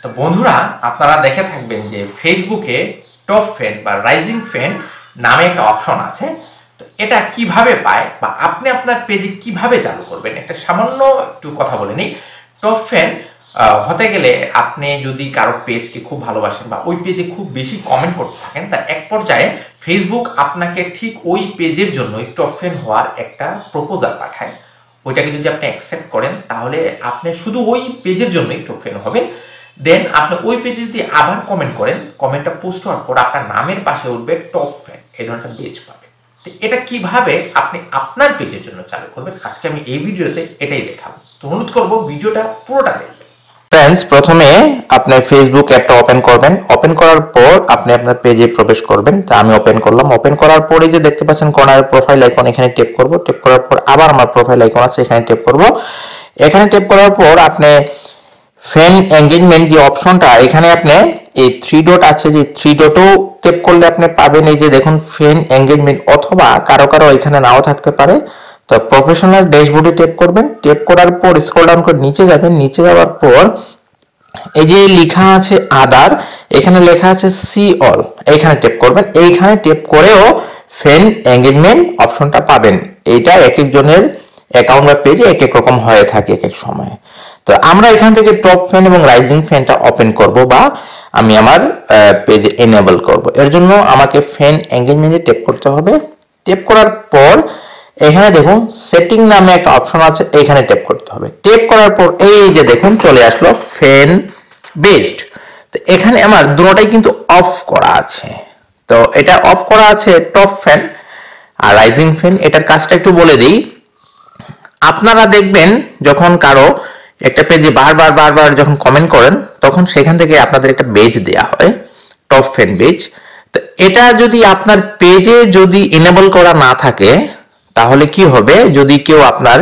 তো বন্ধুরা, আপনারা দেখে থাকবেন যে ফেসবুকে টপ ফ্রেন্ড বা রাইজিং ফ্রেন্ড নামে একটা অপশন আছে। তো এটা কিভাবে পায় বা আপনি আপনার পেজে কিভাবে চালু করবেন, একটা সামান্য একটু কথা বলে নিই। টপ ফ্রেন্ড হতে গেলে আপনি যদি কারো পেজকে খুব ভালোবাসেন বা ওই পেজে খুব বেশি কমেন্ট করতে থাকেন, তার এক পর্যায়ে ফেসবুক আপনাকে ঠিক ওই পেজের জন্য টপ ফ্রেন্ড হওয়ার একটা প্রপোজাল পাঠায়। ওইটাকে যদি আপনি অ্যাকসেপ্ট করেন তাহলে আপনি শুধু ওই পেজের জন্যই টপ ফ্রেন্ড হবেন। দেন আপনি ওই পেজে যদি আবার কমেন্ট করেন, কমেন্টটা পোস্ট হওয়ার পর আপনার নামের পাশে উঠবে টপ ফ্রেন্ড, এই ধরনের পেজ পাবে। তো এটা কিভাবে আপনি আপনার পেজের জন্য চালু করবেন, আজকে আমি এই ভিডিওতে এটাই দেখাবো। তো অনুরোধ করবো ভিডিওটা পুরোটা দেখবেন। ফ্রেন্ডস, প্রথমে আপনি ফেসবুক অ্যাপটা ওপেন করবেন। ওপেন করার পর আপনি আপনার পেজে প্রবেশ করবেন। তা আমি ওপেন করলাম। ওপেন করার পরে যে দেখতে পাচ্ছেন কর্নারে প্রোফাইল আইকন, এখানে ট্যাপ করব। ট্যাপ করার পর আবার আমার প্রোফাইল আইকন আছে, এখানে ট্যাপ করব। এখানে ট্যাপ করার পর আপনি ফ্রেন্ড এঙ্গেজমেন্ট যে অপশনটা, এখানে আপনি এই থ্রি ডট আছে, যে থ্রি ডটও ট্যাপ করলে আপনি পাবেন এই যে দেখুন ফ্রেন্ড এঙ্গেজমেন্ট, অথবা কারো কারো এখানে নাও থাকতে পারে। তো প্রফেশনাল ড্যাশবোর্ডে ট্যাপ করবেন। ট্যাপ করার পর স্ক্রল ডাউন করে নিচে যাবেন। নিচে যাওয়ার পর এই যে লেখা আছে আদার, এখানে লেখা আছে সি অল, এইখানে ট্যাপ করবেন। এইখানে ট্যাপ করেও ফ্রেন্ড এঙ্গেজমেন্ট অপশনটা পাবেন। এইটা এক একজনের অ্যাকাউন্ট বা পেজে এক এক রকম হয়ে থাকে এক এক সময়। তো আমরা এখান থেকে টপ ফ্রেন্ড এবং রাইজিং ফ্রেন্ডটা ওপেন করব, বা আমি আমার পেজে এনেবল করব। এর জন্য আমাকে ফ্রেন্ড এঙ্গেজমেন্টে ট্যাপ করতে হবে। ট্যাপ করার পর এখানে দেখুন সেটিং নামে একটা অপশন আছে, এখানে ট্যাপ করতে হবে। ট্যাপ করার পর এই যে দেখুন চলে আসলো ফ্রেন্ড বেসড। তো এখানে আমার দুটোটাই কিন্তু অফ করা আছে। তো এটা অফ করা আছে top friend are rising friend. এটার কাজটা একটু বলে দিই। আপনারা দেখবেন যখন কারো একটা পেজে বারবার বারবার যখন কমেন্ট করেন, তখন সেখান থেকে আপনাদের একটা বেজ দেয়া হয়, টপ ফ্রেন্ড বেজ। তো এটা যদি আপনার পেজে যদি এনেবল করা না থাকে, তাহলে কি হবে, যদি কেউ আপনার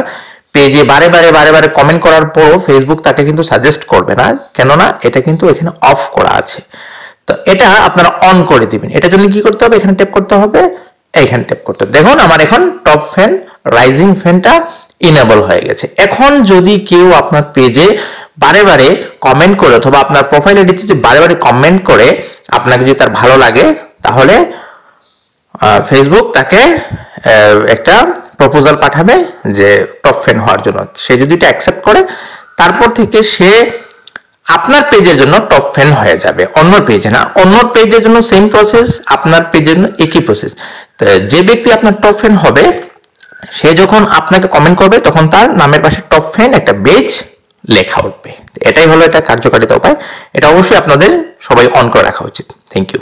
পেজে বারে বারে বারে বারে কমেন্ট করার পরও ফেসবুক তাকে কিন্তু সাজেস্ট করবে না, কেননা এটা কিন্তু এখানে অফ করা আছে। তো এটা আপনারা অন করে দিবেন। এটার জন্য কি করতে হবে, এখানে ট্যাপ করতে হবে, এইখানে ট্যাপ করতে হবে। দেখুন আমার এখন টপ ফ্রেন্ড রাইজিং ফ্রেন্ডটা ইনেবল হয়ে গেছে। এখন যদি কেউ আপনার পেজে বারে বারে কমেন্ট করে, অথবা আপনার প্রোফাইল আইডিতে যদি বারে বারে কমেন্ট করে আপনাকে যদি তার ভালো লাগে, তাহলে ফেসবুক তাকে একটা প্রপোজাল পাঠাবে যে টপ ফ্রেন্ড হওয়ার জন্য। সে যদি এটা অ্যাকসেপ্ট করে, তারপর থেকে সে আপনার পেজের জন্য টপ ফ্রেন্ড হয়ে যাবে, অন্য পেজে না। অন্য পেজের জন্য সেম প্রসেস, আপনার পেজের জন্য একই প্রসেস। তো যে ব্যক্তি আপনার টপ ফ্রেন্ড হবে, সে যখন আপনাকে কমেন্ট করবে, তখন তার নামের পাশে টপ ফ্রেন্ড একটা বেজ লেখা উঠবে। এটাই হলো এটা কার্যকারিতা উপায়। এটা অবশ্যই আপনাদের সবাই অন করে রাখা উচিত। Thank you.